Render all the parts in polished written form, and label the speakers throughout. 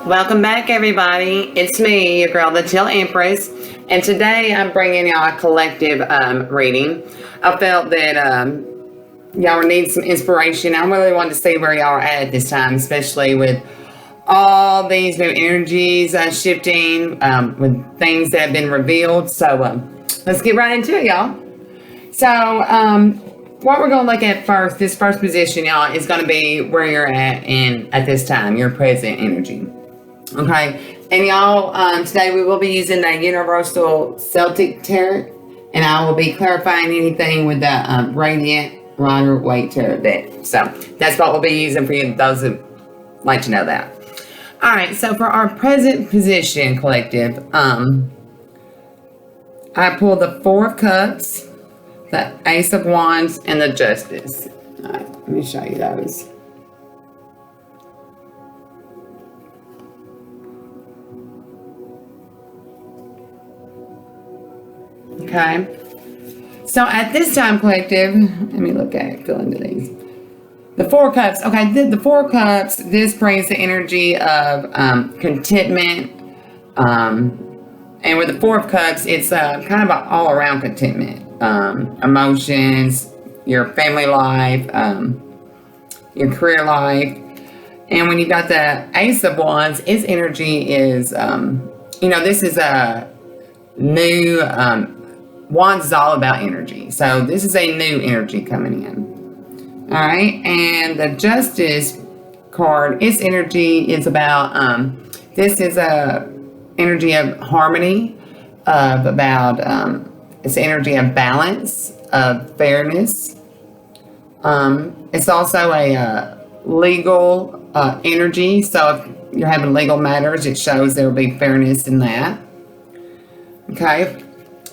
Speaker 1: Welcome back, everybody. It's me, your girl, the Chill Empress, and today I'm bringing y'all a collective reading. I felt that y'all need some inspiration. I really wanted to see where y'all are at this time, especially with all these new energies shifting, with things that have been revealed. So let's get right into it, y'all. So what we're going to look at first, this first position, y'all, is going to be where you're at this time, your present energy. Okay, and y'all, today we will be using the Universal Celtic Tarot, and I will be clarifying anything with the Radiant Rider-Waite Tarot deck. So that's what we'll be using for you, those who like to know that. All right, so for our present position, collective, I pulled the Four of Cups, the Ace of Wands, and the Justice. All right, let me show you those. Okay, so at this time, collective, let me fill into these. The Four Cups, okay, the Four Cups, this brings the energy of contentment, and with the Four of Cups, it's kind of an all-around contentment, emotions, your family life, your career life, and when you got the Ace of Wands, its energy is, this is a new, Wands is all about energy. So this is a new energy coming in. All right. And the Justice card, its energy is about, this is a energy of harmony, it's energy of balance, of fairness. It's also a legal energy. So if you're having legal matters, it shows there will be fairness in that. Okay.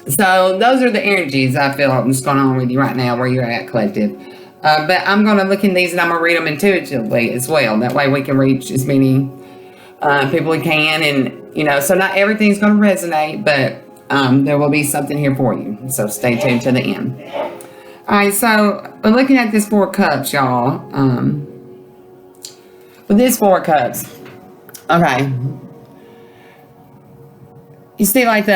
Speaker 1: So those are the energies I feel what's going on with you right now, where you're at, collective. But I'm going to look in these and I'm going to read them intuitively as well. That way we can reach as many people we can. And, so not everything's going to resonate, but there will be something here for you. So stay tuned to the end. All right, so we're looking at this Four Cups, y'all. With this Four Cups, okay. You see, like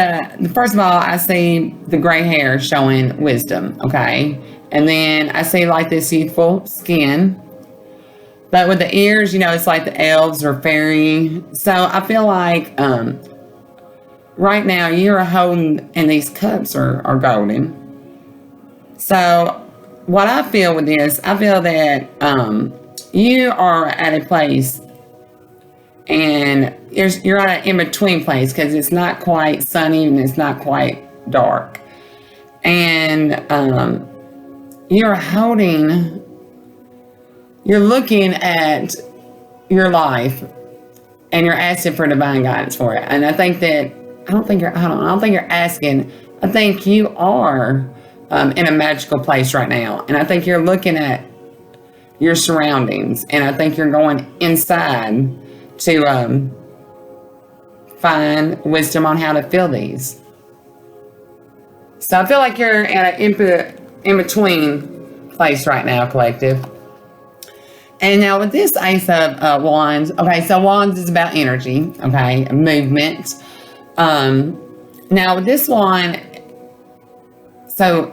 Speaker 1: first of all, I see the gray hair showing wisdom, okay? And then I see like this youthful skin. But with the ears, it's like the elves or fairy. So I feel like right now you're holding, and these cups are golden. So what I feel with this, I feel that you are at a place, and you're at an in-between place, because it's not quite sunny and it's not quite dark. And you're looking at your life and you're asking for divine guidance for it. And I think that, I don't think you're asking, I think you are in a magical place right now. And I think you're looking at your surroundings, and I think you're going inside to find wisdom on how to feel these. So I feel like you're at an in-between place right now, collective. And now with this Ace of Wands, okay, so Wands is about energy, okay, movement. Now with this one, so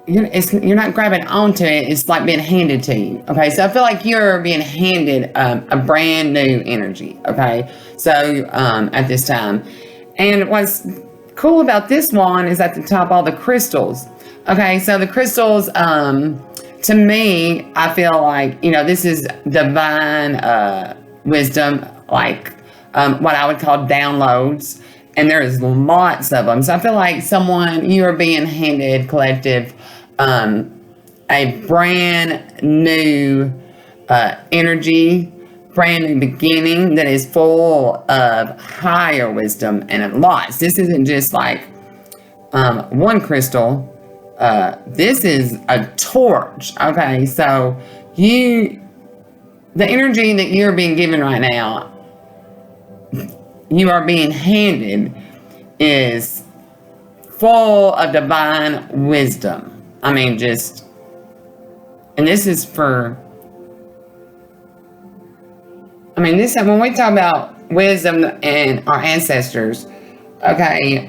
Speaker 1: you're not grabbing onto it, it's like being handed to you, okay? So I feel like you're being handed a brand new energy, okay? So at this time. And what's cool about this one is at the top, all the crystals. Okay, so the crystals, to me, I feel like, this is divine wisdom, like what I would call downloads. And there's lots of them. So I feel like you are being handed, collective, a brand new energy, brand new beginning that is full of higher wisdom and of lots. This isn't just like one crystal. This is a torch. Okay, so the energy that you're being given right now, you are being handed, is full of divine wisdom. I mean, and this is for, when we talk about wisdom and our ancestors. Okay,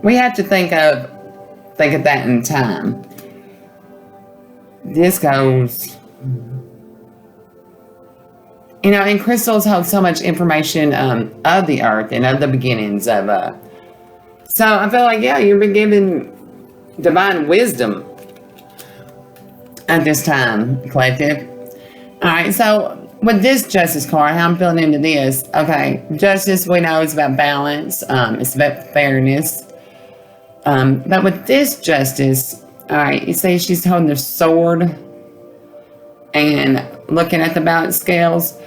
Speaker 1: we have to think of that in time. This goes, and crystals hold so much information of the earth and of the beginnings of. So I feel like, yeah, you've been given divine wisdom at this time, collective. All right, so with this justice card, how I'm feeling into this. Okay, justice, we know, is about balance. It's about fairness. But with this justice, all right, you see she's holding the sword and looking at the balance scales.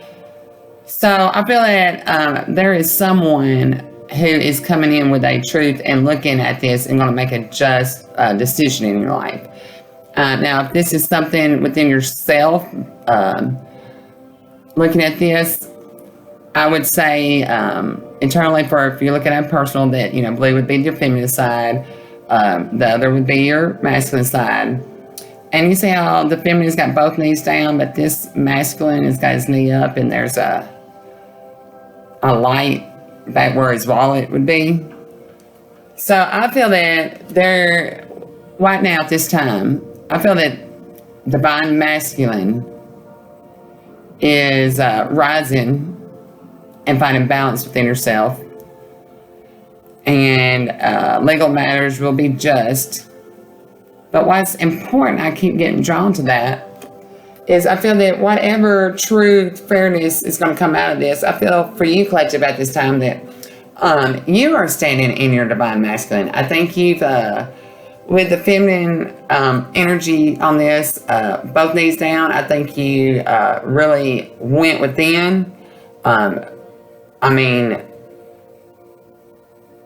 Speaker 1: So I feel that there is someone who is coming in with a truth and looking at this and going to make a just decision in your life. Now, if this is something within yourself, looking at this, I would say internally, for if you're looking at personal, that blue would be your feminine side, the other would be your masculine side. And you see how the feminine's got both knees down, but this masculine has got his knee up, and there's a light back where his wallet would be. So I feel that there, right now at this time, I feel that divine masculine is rising and finding balance within yourself. And legal matters will be just. But what's important, I keep getting drawn to that, is I feel that whatever truth, fairness is going to come out of this, I feel for you, collective, at this time that you are standing in your divine masculine. I think you've, with the feminine energy on this, both knees down, I think you really went within.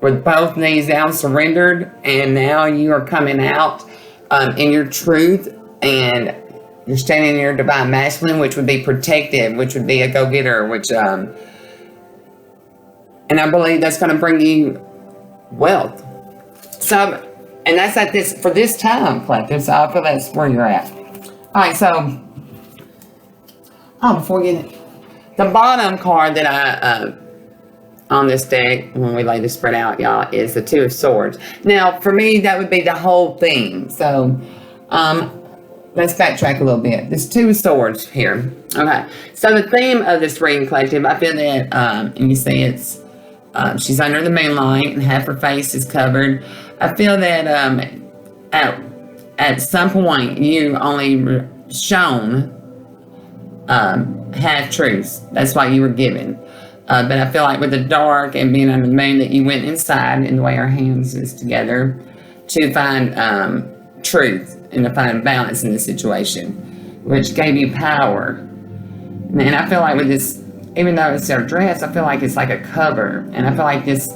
Speaker 1: With both knees down, surrendered, and now you are coming out in your truth, and you're standing in your divine masculine, which would be protective, which would be a go-getter, which, and I believe that's going to bring you wealth. So, and that's at this, for this time, collective, so I feel that's where you're at. All right, so, before we get the bottom card that I, on this deck, when we lay the spread out, y'all, is the Two of Swords. Now, for me, that would be the whole thing. So, let's backtrack a little bit. There's Two of Swords here. Okay. So, the theme of this reading, collective, I feel that, and you see it's, she's under the moonlight and half her face is covered. I feel that at some point, you only shown half truths. That's why you were given. But I feel like with the dark and being under the moon, that you went inside, in the way our hands is together, to find truth and to find balance in the situation, which gave you power. And I feel like with this, even though it's their dress, I feel like it's like a cover. And I feel like this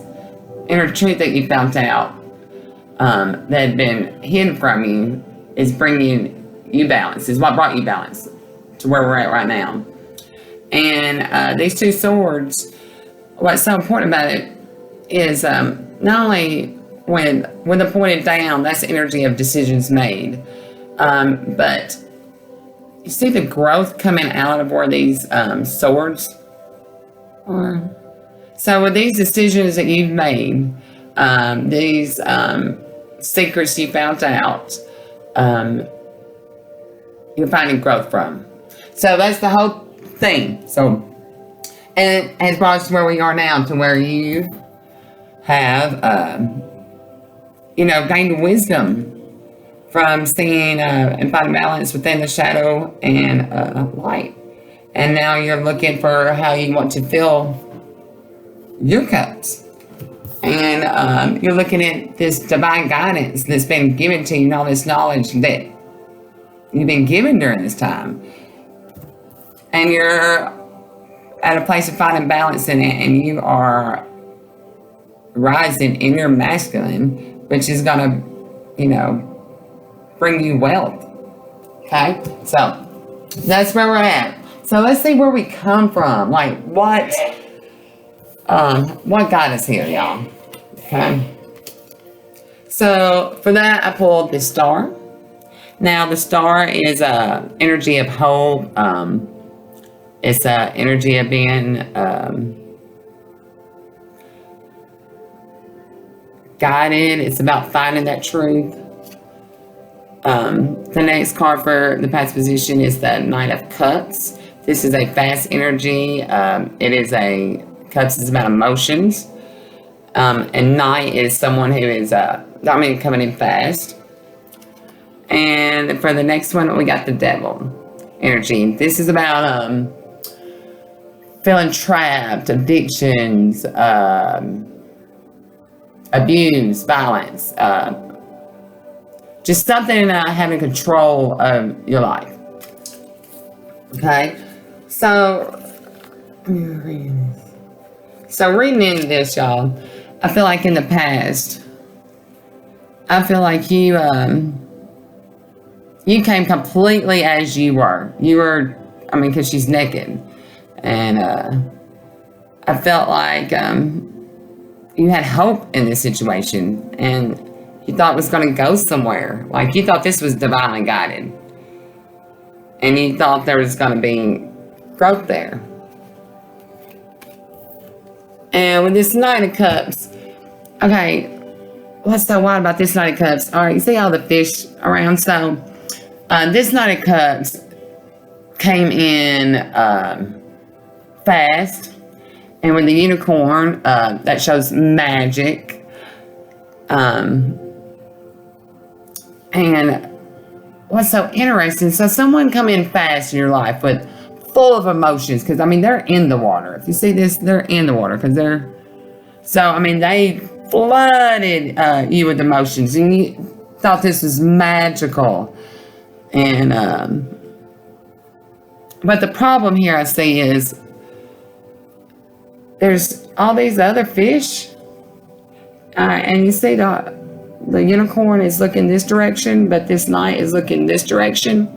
Speaker 1: inner truth that you found out that had been hidden from you is bringing you balance, is what brought you balance to where we're at right now. And these two swords, what's so important about it is not only when they're pointed down, that's the energy of decisions made, but you see the growth coming out of where these swords are. So with these decisions that you've made, these secrets you found out, you're finding growth from. So that's the whole thing. So, and it has brought us to where we are now, to where you have, gained wisdom from seeing and finding balance within the shadow and light. And now you're looking for how you want to fill your cups. And you're looking at this divine guidance that's been given to you, and all this knowledge that you've been given during this time. And you're at a place of finding balance in it, and you are rising in your masculine, which is going to, bring you wealth. Okay? So, that's where we're at. So, let's see where we come from. Like, what got us here, y'all? Okay? So, for that, I pulled the star. Now, the star is energy of hope. It's energy of being guided. It's about finding that truth. The next card for the past position is the Knight of Cups. This is a fast energy. Cups is about emotions. And Knight is someone who is, coming in fast. And for the next one, we got the Devil energy. This is about feeling trapped, addictions, abuse, violence, just something having control of your life. Okay, so reading into this, y'all, I feel like in the past, I feel like you came completely as you were. You were, because she's naked, and I felt like you had hope in this situation, and you thought it was going to go somewhere. Like, you thought this was divinely guided, and you thought there was going to be growth there. And with this Knight of Cups, okay, what's so wild about this Knight of Cups? All right, you see all the fish around? So this Knight of Cups came in fast. And with the unicorn, that shows magic. And what's so interesting, so someone come in fast in your life with full of emotions, because, they're in the water. If you see this, they're in the water, because they flooded you with emotions, and you thought this was magical. And, but the problem here I see is, there's all these other fish, and you see the unicorn is looking this direction, but this Knight is looking this direction.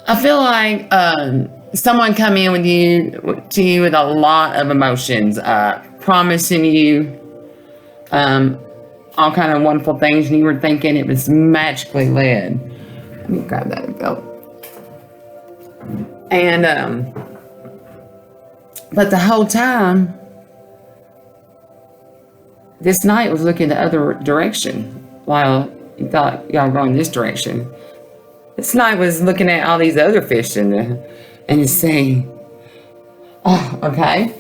Speaker 1: I feel like someone come in to you with a lot of emotions, promising you all kind of wonderful things, and you were thinking it was magically led. Let me grab that belt. And but the whole time, this Knight was looking the other direction, while you thought y'all going this direction. This Knight was looking at all these other fish and he's saying, oh, okay.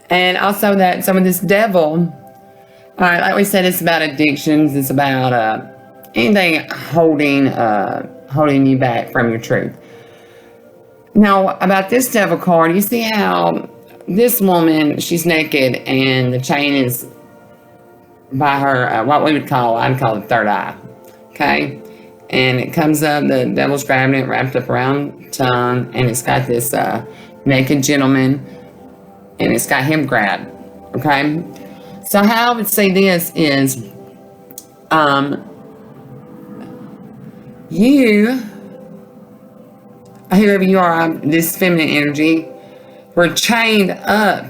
Speaker 1: And also that some of this Devil, all right, like we said, it's about addictions. It's about anything holding you back from your truth. Now, about this Devil card, you see how this woman, she's naked, and the chain is by her, what I'd call the third eye, okay? And it comes up, the Devil's grabbing it, wrapped up around the tongue, and it's got this naked gentleman, and it's got him grabbed, okay? So how I would say this is, whoever you are, this feminine energy, were chained up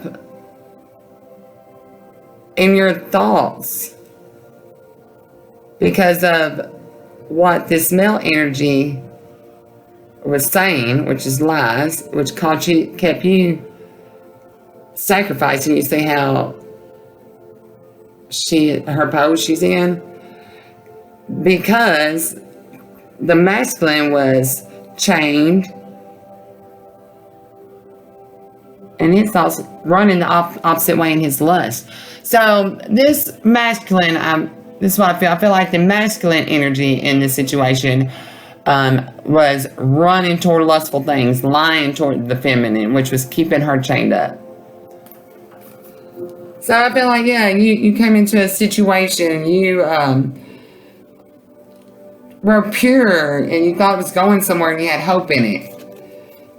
Speaker 1: in your thoughts because of what this male energy was saying, which is lies, which kept you sacrificing. You see how her pose she's in? Because the masculine was chained, and his thoughts running the opposite way in his lust. So this masculine, this is what I feel. I feel like the masculine energy in this situation was running toward lustful things, lying toward the feminine, which was keeping her chained up. So I feel like, yeah, you came into a situation, you were pure, and you thought it was going somewhere, and you had hope in it.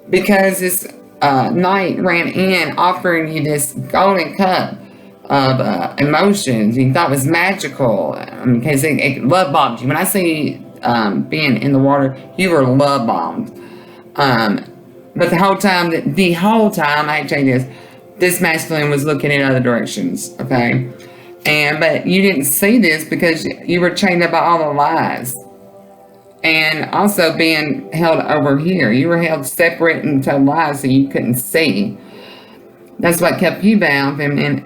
Speaker 1: Because this Knight ran in offering you this golden cup of emotions you thought was magical, because it love bombed you. When I say being in the water, you were love bombed. But the whole time, I hate to tell you this masculine was looking in other directions, okay? But you didn't see this because you were chained up by all the lies. And also being held over here. You were held separate into lies so you couldn't see. That's what kept you bound, and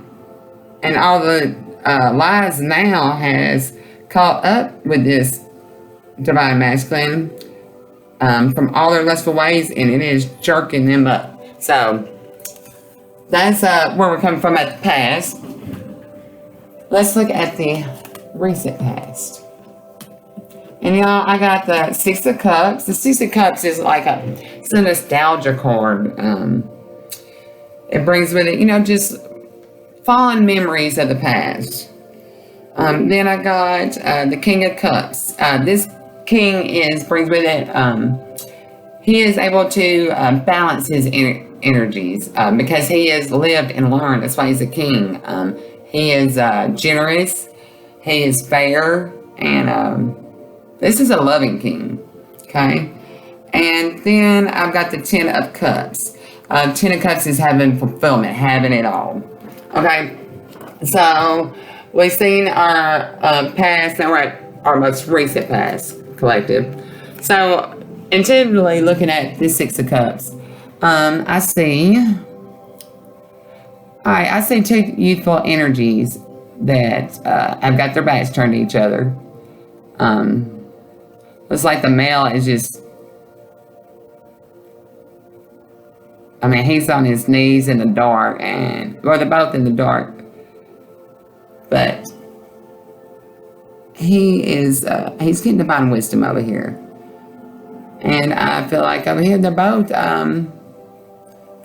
Speaker 1: and all the lies now has caught up with this divine masculine from all their lustful ways, and it is jerking them up. So that's where we're coming from at the past. Let's look at the recent past. And y'all, I got the Six of Cups. The Six of Cups is like it's a nostalgia card. It brings with it, just fond memories of the past. Then I got the King of Cups. This king brings with it, he is able to balance his energies because he has lived and learned. That's why he's a king. He is generous, he is fair, and this is a loving king, okay? And then I've got the Ten of Cups. Ten of Cups is having fulfillment, having it all, okay? So we've seen our past, now we're at our most recent past, collective. So intuitively looking at this Six of Cups, I see two youthful energies that have got their backs turned to each other. It's like the male is just, he's on his knees in the dark, or they're both in the dark, but he's getting divine wisdom over here. And I feel like over here they're both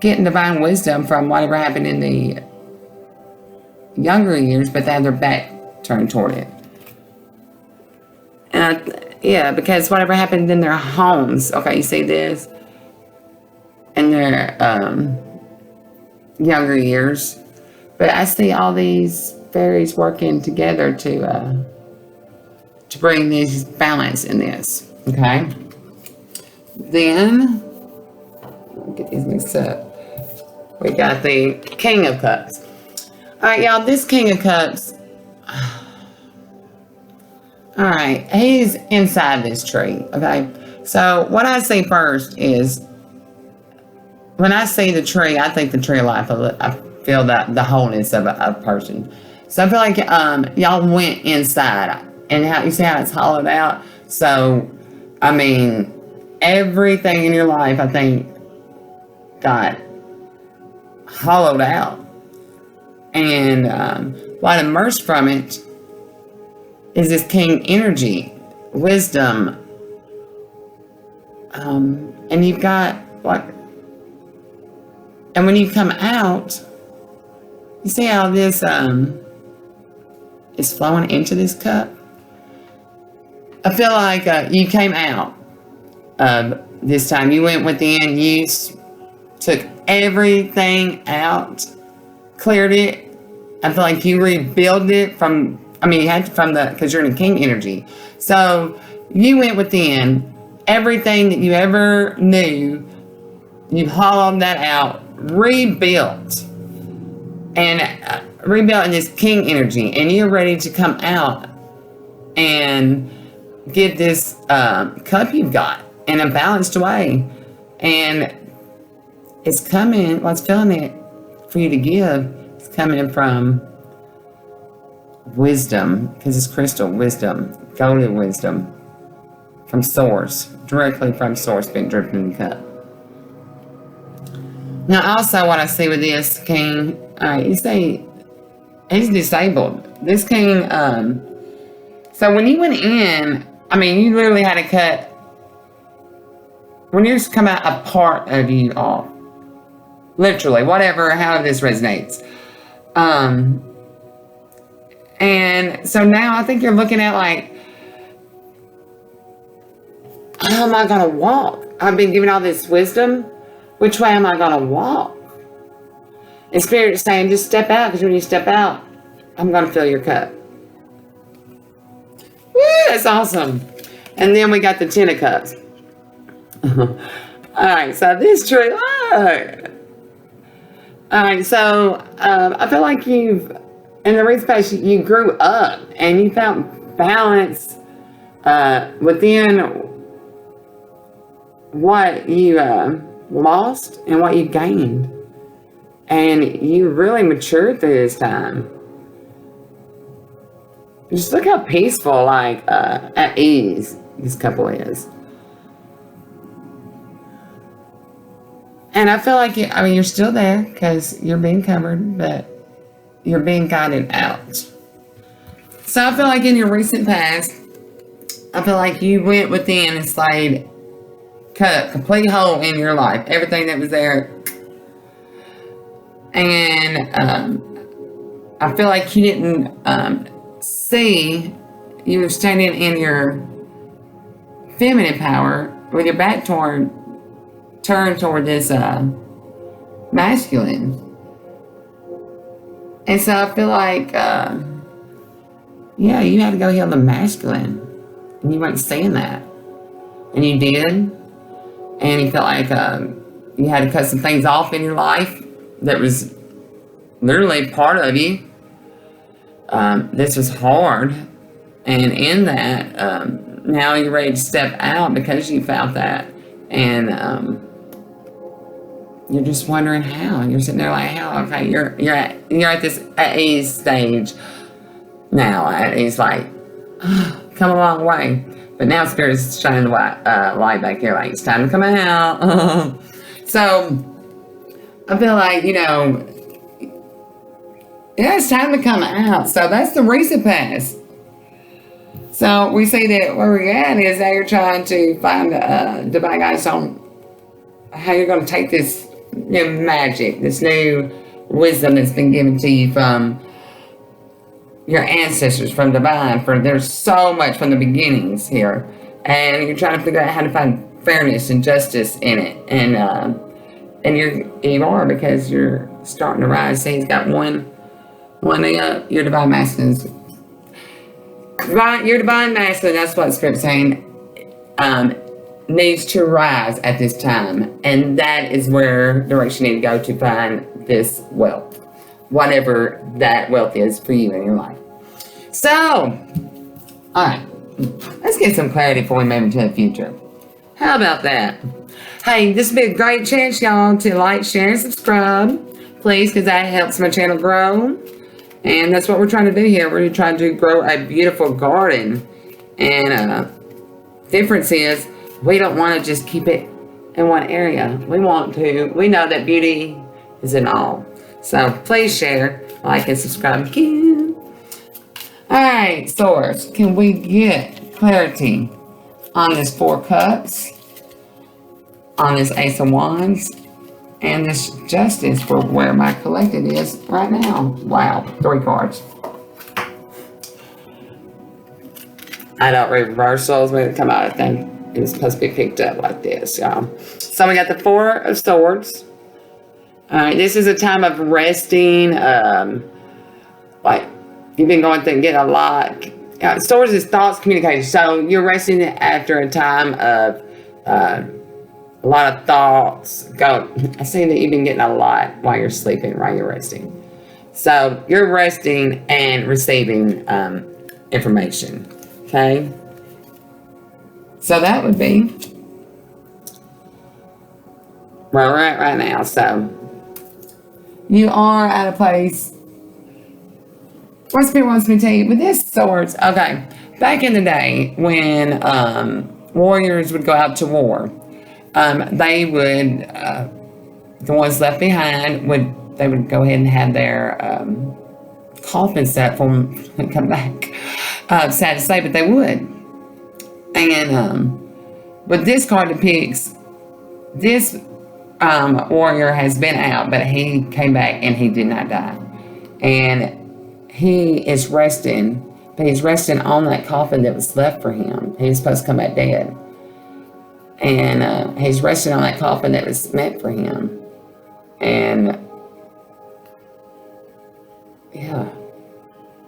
Speaker 1: getting divine wisdom from whatever happened in the younger years, but they have their back turned toward it. And because whatever happened in their homes, okay, you see this? In their younger years. But I see all these fairies working together to bring this balance in this, okay? Then, I'll get these mixed up. We got the King of Cups. All right, y'all, this King of Cups, all right, he's inside this tree, okay? So what I see first is, when I see the tree, I think the tree of life, I feel that the wholeness of a person. So I feel like y'all went inside, and you see how it's hollowed out? So, everything in your life, I think, got hollowed out. And what emerged from it is this king energy, wisdom. And you've got, and when you come out, you see how this is flowing into this cup? I feel like you came out this time. You went within, you took everything out, cleared it. I feel like you rebuilt it from, you had to because you're in a king energy. So you went within, everything that you ever knew, you hollowed that out, rebuilt, and rebuilt in this king energy, and you're ready to come out and give this cup you've got in a balanced way. And it's coming, what's filling it for you to give, it's coming from wisdom, because it's crystal wisdom, golden wisdom from source, directly from source, being dripped in the cup. Now, also what I see with this king, you say he's disabled. This king, so when you went in, you literally had to cut, when yours come out, a part of you off. Literally, whatever, how this resonates. And so now I think you're looking at how am I going to walk? I've been given all this wisdom. Which way am I going to walk? And Spirit is saying, just step out, because when you step out, I'm going to fill your cup. Woo, that's awesome. And then we got the Ten of Cups. All right, so this tree, look. All right, so I feel like in the recent past, you grew up and you found balance within what you lost and what you gained. And you really matured through this time. Just look how peaceful, like, at ease this couple is. And I feel like, you're still there because you're being covered, but you're being guided out. So I feel like in your recent past, I feel like you went within and slayed, cut a complete hole in your life. Everything that was there. And I feel like you didn't see, you were standing in your feminine power with your back turned toward this masculine. And so I feel like, yeah, you had to go heal the masculine. And you weren't seeing that. And you did. And you felt like you had to cut some things off in your life that was literally part of you. This was hard. And in that, now you're ready to step out because you felt that. And you're just wondering how. You're sitting there like, how? Okay, you're at this at ease stage now. At ease, like, come a long way. But now Spirit's shining the light back here, like, it's time to come out. So I feel like, it's time to come out. So that's the recent past. So we see that where we're at is that you're trying to find divine guidance on how you're going to take this new magic, this new wisdom that's been given to you from your ancestors, from divine. There's so much from the beginnings here, and you're trying to figure out how to find fairness and justice in it. And you are, because you're starting to rise. See, he's got one your divine masculine's. Your divine masculine, that's what Spirit's saying, needs to rise at this time. And that is where direction you need to go to find this wealth. Whatever that wealth is for you in your life. So, alright. Let's get some clarity before we move into the future. How about that? Hey, this would be a great chance, y'all, to like, share, and subscribe. Please, because that helps my channel grow. And that's what we're trying to do here. We're trying to grow a beautiful garden. And difference is, we don't want to just keep it in one area. We know that beauty is in all. So please share, like, and subscribe again. Alright, Source, can we get clarity on this 4 cups, on this Ace of Wands, and this Justice for where my collected is right now? Wow, 3 cards. I don't read reversals when it come out. I think it was supposed to be picked up like this, y'all. So we got the 4 of Swords. Alright, this is a time of resting. Like, you've been going through and getting a lot. Swords is thoughts, communication. So you're resting after a time of a lot of thoughts. I see that you've been getting a lot while you're sleeping, while you're resting. So you're resting and receiving information. Okay? So that would be where we're at right now. So you are at a place where Spirit wants me to tell you with this Swords. Okay, back in the day when warriors would go out to war, they would, the ones left behind, they would go ahead and have their coffin set for them and come back. Sad to say, but they would. And but this card depicts this warrior has been out, but he came back and he did not die. And he is resting, but he's resting on that coffin that was left for him. He's supposed to come back dead. And he's resting on that coffin that was meant for him. And yeah,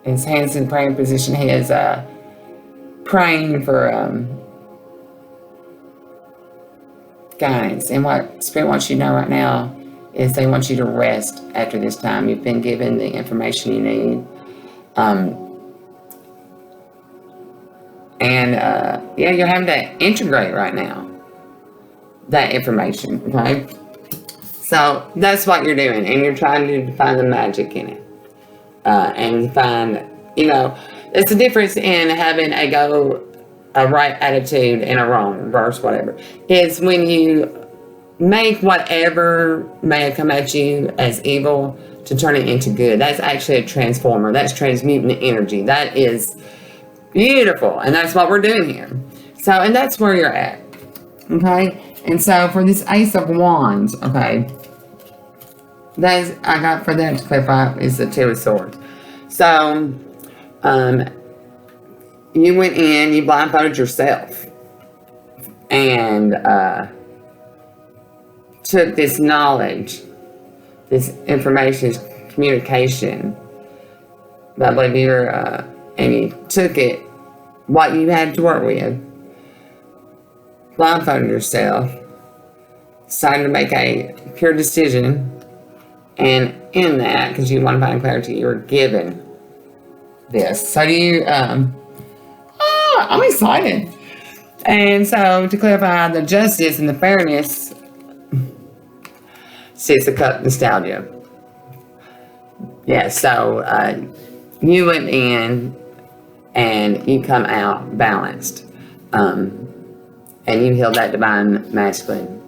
Speaker 1: his hands in praying position. He is praying for guidance. And what Spirit wants you to know right now is they want you to rest after this time. You've been given the information you need. Yeah, you're having to integrate right now that information, okay? So that's what you're doing, and you're trying to find the magic in it. And find, It's the difference in having a right attitude and a wrong reverse, whatever. It's when you make whatever may have come at you as evil to turn it into good. That's actually a transformer. That's transmuting energy. That is beautiful. And that's what we're doing here. So, and that's where you're at. Okay? And so for this Ace of Wands, okay, that's I got for that to clarify is the Two of Swords. So, you went in, you blindfolded yourself, and took this knowledge, this information, communication, I believe and you took it, what you had to work with, blindfolded yourself, decided to make a pure decision, and in that, because you want to find clarity, you were given this. So you, I'm excited. And so to clarify the justice and the fairness, Six of Cups nostalgia. Yeah, so you went in and you come out balanced. And you healed that divine masculine.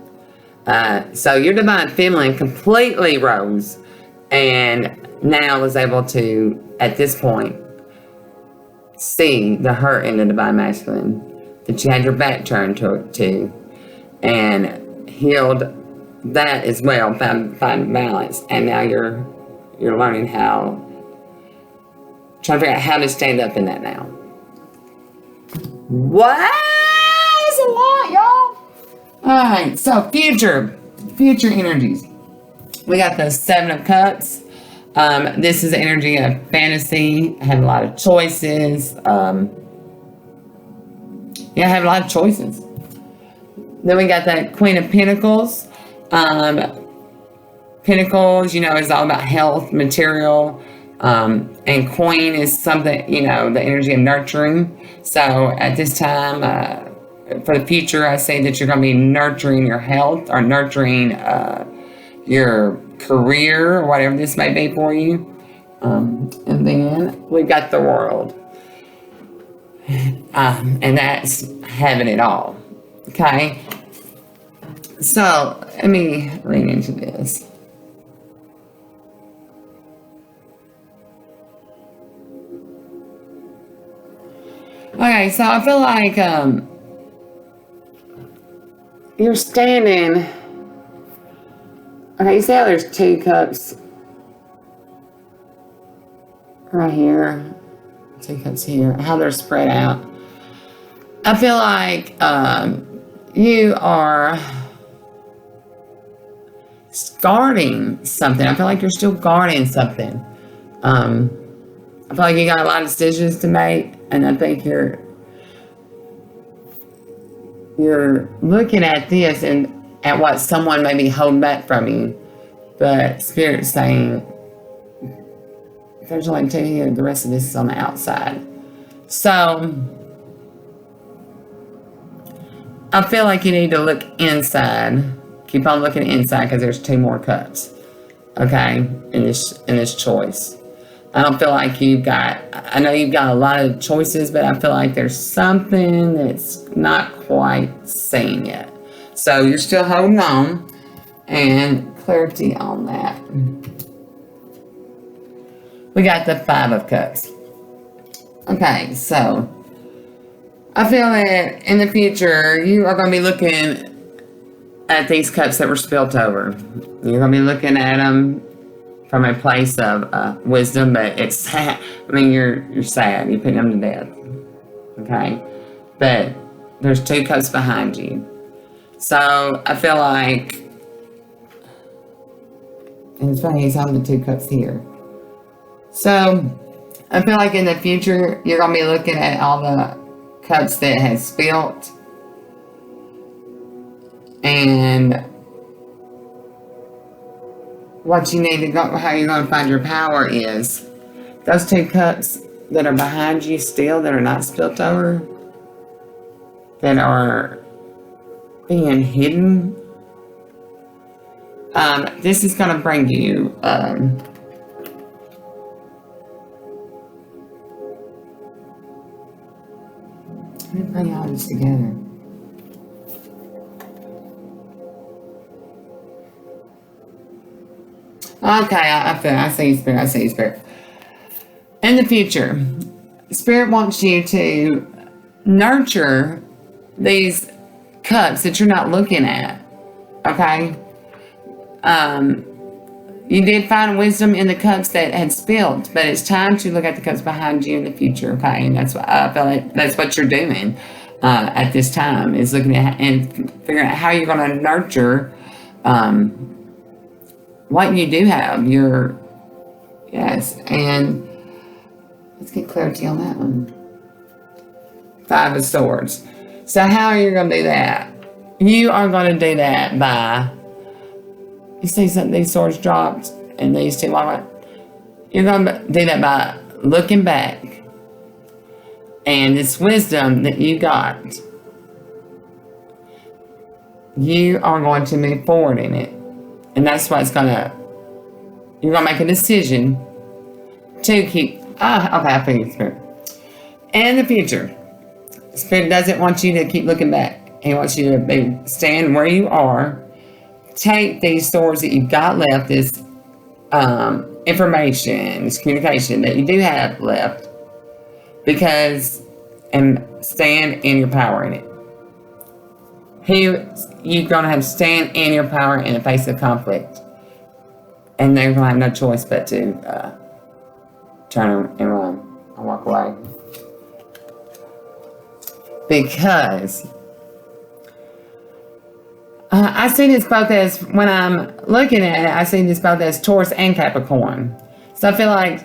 Speaker 1: So your divine feminine completely rose and now was able to, at this point, see the hurt in the divine masculine that you had your back turned to and healed that as well, found balance, and now you're learning how, trying to figure out how to stand up in that now. Wow, that's a lot, y'all. All right, so future energies. We got the Seven of Cups. This is the energy of fantasy. I have a lot of choices. I have a lot of choices. Then we got that Queen of Pentacles. Pentacles, is all about health, material, and Queen is something, the energy of nurturing. So at this time, for the future, I say that you're going to be nurturing your health or nurturing your career or whatever this may be for you. And then we've got the World. And that's having it all. Okay? So, let me read into this. Okay, so I feel like you're standing. Okay, you see how there's two cups right here, two cups here, how they're spread out. I feel like you are guarding something. I feel like you're still guarding something. I feel like you got a lot of decisions to make, and I think you're looking at this and at what someone may be holding back from you, but Spirit's saying there's only two here, the rest of this is on the outside. So I feel like you need to look inside. Keep on looking inside because there's two more cups. Okay, in this choice. I don't feel like I know you've got a lot of choices, but I feel like there's something that's not quite seen yet. So you're still holding on, and clarity on that. We got the Five of Cups. Okay, so I feel that in the future, you are going to be looking at these cups that were spilt over. You're going to be looking at them from a place of wisdom, but it's sad. I mean, you're sad. You're putting them to death. Okay? But there's two cups behind you. So I feel like, and it's funny, he's holding the two cups here. So I feel like in the future, you're going to be looking at all the cups that has spilt, and what you need to go, how you're going to find your power is those two cups that are behind you still, that are not spilt over, that are being hidden. This is going to bring you Let me bring all this together. Okay, I see you, Spirit. I see you, Spirit. In the future, Spirit wants you to nurture these cups that you're not looking at. Okay? You did find wisdom in the cups that had spilled, but it's time to look at the cups behind you in the future. Okay? And that's what I feel like that's what you're doing at this time, is looking at and figuring out how you're going to nurture what you do have. Yes, and let's get clarity on that one. 5 of Swords. So how are you going to do that? You are going to do that by, you see some of these swords dropped and these two, you're going to do that by looking back and this wisdom that you got. You are going to move forward in it. And that's what's you're going to make a decision to keep, okay, I figured, Spirit. In the future, Spirit doesn't want you to keep looking back. He wants you to stand where you are. Take these swords that you've got left, this information, this communication that you do have left, and stand in your power in it. You're going to have to stand in your power in the face of conflict. And they're going to have no choice but to turn and run and walk away. Because I see this both as, when I'm looking at it, I see this both as Taurus and Capricorn. So I feel like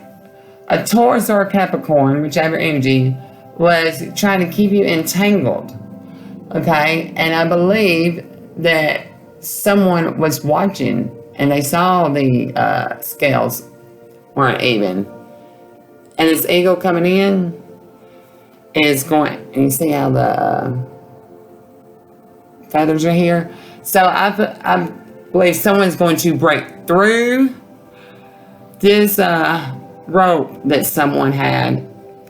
Speaker 1: a Taurus or a Capricorn, whichever energy, was trying to keep you entangled. Okay, and I believe that someone was watching and they saw the scales weren't even. And this eagle coming in is going, and you see how the feathers are here? So I believe someone's going to break through this rope that someone had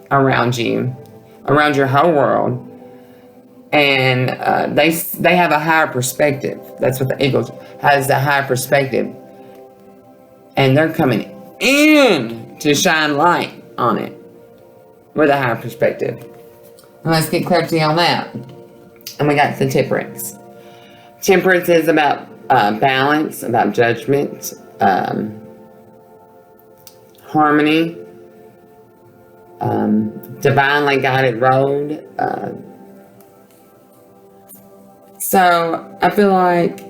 Speaker 1: around you, around your whole world. And they have a higher perspective. That's what the eagle has, the higher perspective. And they're coming in to shine light on it with a higher perspective. And let's get clarity on that. And we got the Temperance. Temperance is about balance, about judgment, harmony, divinely guided road. So I feel like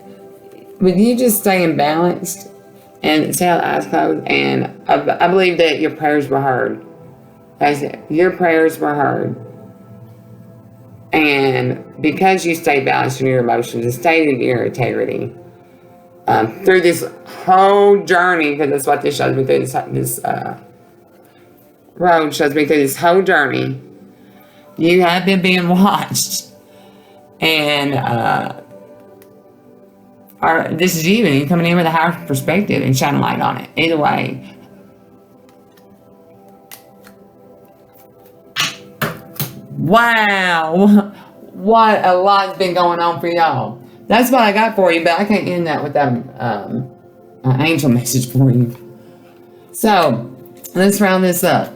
Speaker 1: with you just staying balanced and see how the eyes closed, and I believe that your prayers were heard. Your prayers were heard. And because you stay balanced in your emotions and stayed in your integrity through this whole journey, because that's what this shows me through this road shows me through this whole journey, you have been being watched. And this is you, and you're coming in with a higher perspective and shining light on it. Either way. Wow. What a lot's been going on for y'all. That's what I got for you, but I can't end that without an angel message for you. So, let's round this up.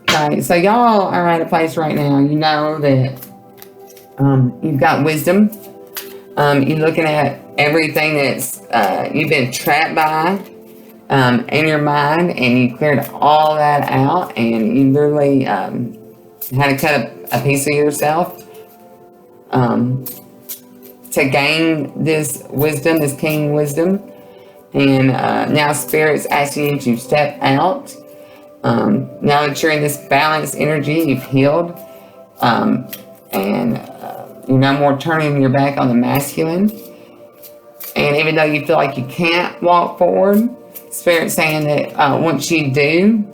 Speaker 1: Okay, so y'all are at a place right now, you know that you've got wisdom. You're looking at everything that's you've been trapped by in your mind, and you cleared all that out, and you literally had to cut a piece of yourself to gain this wisdom, this king wisdom. And now Spirit's asking you to step out. Now that you're in this balanced energy, you've healed, and you're no more turning your back on the masculine. And even though you feel like you can't walk forward, Spirit's saying that once you do,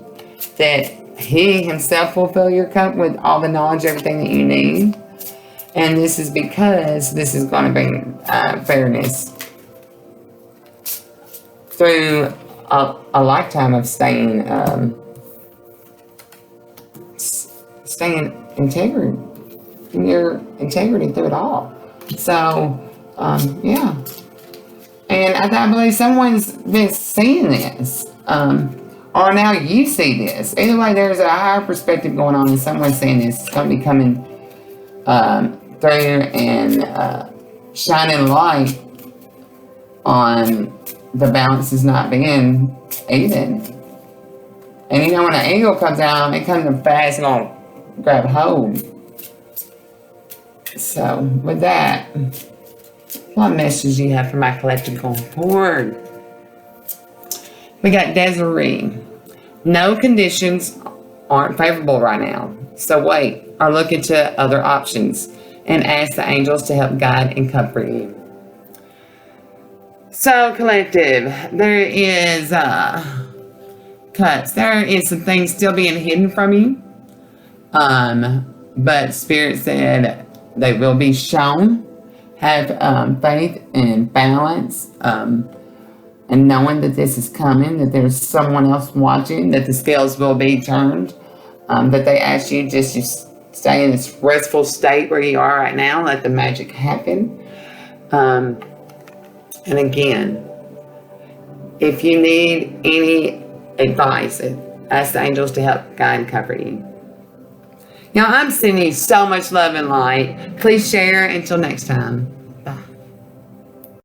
Speaker 1: that He Himself will fill your cup with all the knowledge, everything that you need. And this is because this is going to bring fairness through a lifetime of staying integrity. and your integrity through it all. So, yeah. And I believe someone's been seeing this. Or now you see this. Either way, there's a higher perspective going on, and someone's seeing this. It's going to be coming through and shining light on the balance is not being even. And you know, when an eagle comes out, it comes in fast and gonna grab hold. So, with that, what message do you have for my collective going forward? We got Desiree. No conditions aren't favorable right now. So wait, or look into other options and ask the angels to help guide and comfort you. So, collective, there is cuts. There is some things still being hidden from you. But Spirit said they will be shown. Have faith and balance, and knowing that this is coming, that there's someone else watching, that the scales will be turned, that they ask you just to stay in this restful state where you are right now, let the magic happen. And again, if you need any advice, ask the angels to help guide and comfort you. Now, I'm sending you so much love and light. Please share. Until next time.